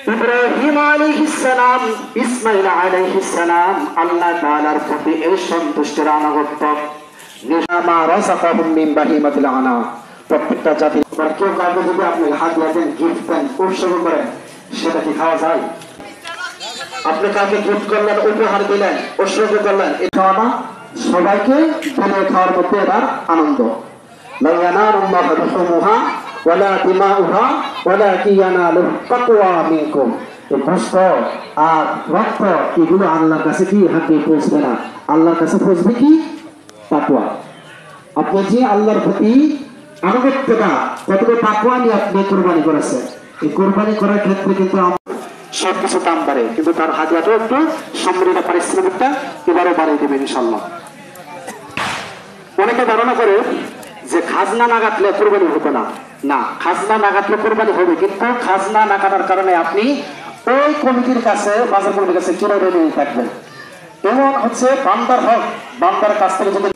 ইব্রাহিম আলাইহিস সালাম, ইসমাঈল আলাইহিস সালাম আল্লাহ তাআলার প্রতি এই সন্তুষ্টির আনুগত্য। নিশামা রাযাকাহুম মিন বাহিমাতিল আনাম, প্রত্যেকটা জাতি কেউ কাউকে যদি আপনি হাদিয়া দেন, গিফট দেন, উৎসর্গ করেন, সেটা কি খাওয়া যায়? আপনি কাউকে গিফট করলেন, উপহার দিলেন, উৎসর্গ করলেন, এই খাওয়াটা সবাইকে দিলে খাওয়ার মধ্যে এবার আনন্দ। লা ইয়ানালুল্লাহু লুহুমুহা ওয়ালা দিমাউহা ওয়ালাকিন ইয়ানালুহু তাকওয়া মিনকুম। এই গোশত আর রক্ত এগুলো আল্লাহর কাছে কি হাতে পৌঁছবে না, আল্লাহর কাছে পৌঁছবে কি? তাকওয়া। আপনি যে আল্লাহর প্রতি আনুগত্যটা, কতটুকু তাকওয়া নিয়ে আপনি কুরবানি করেছেন, এই কুরবানি করার ক্ষেত্রে কিন্তু সবকিছু দাম বাড়ে, কিন্তু তার হাদিয়াটাও একটু সম্মিলিত পারিশ্রমিকটা এবারও বাড়িয়ে দেবে ইনশাল্লাহ। অনেকে ধারণা করে যে খাজনা না কাটলে কোরবানি হতো না। না, খাজনা না কাটলে কোরবানি হবে, কিন্তু খাজনা না কাটার কারণে আপনি ওই কমিটির কাছে, বাজার কমিটির কাছে কিভাবে নিয়ে থাকবেন। এমন হচ্ছে বান্দার হক, বান্দার কাছ থেকে যদি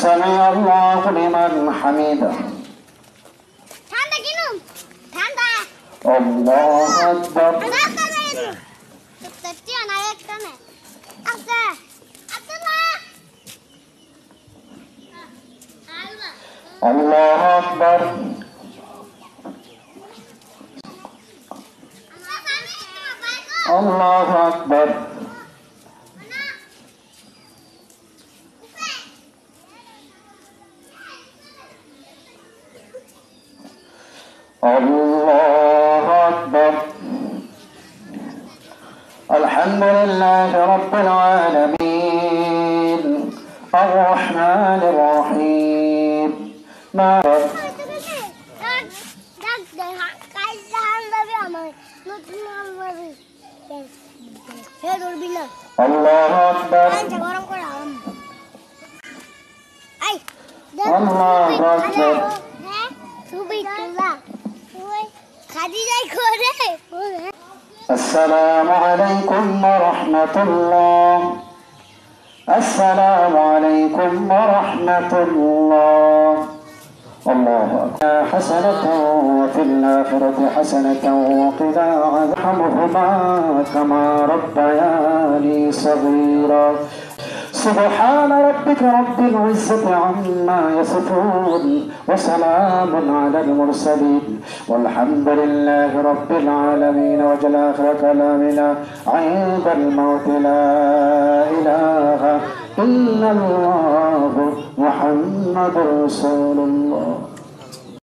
سمع الله لمن حمده الله أكبر الله أكبر الله أكبر الله أكبر الحمد لله رب العالمين الرحمن الرحيم مالك الله أكبر الله أكبر السلام عليكم ورحمة الله السلام عليكم ورحمة الله الله أكبر حسنة وفي الآخرة حسنة وقنا عذابهما كما ربياني صغيرا سبحان ربك رب العزة عما يصفون وسلام على المرسلين والحمد لله رب العالمين. وجل آخر كلامنا عند الموت لا إله إلا الله محمد رسول الله.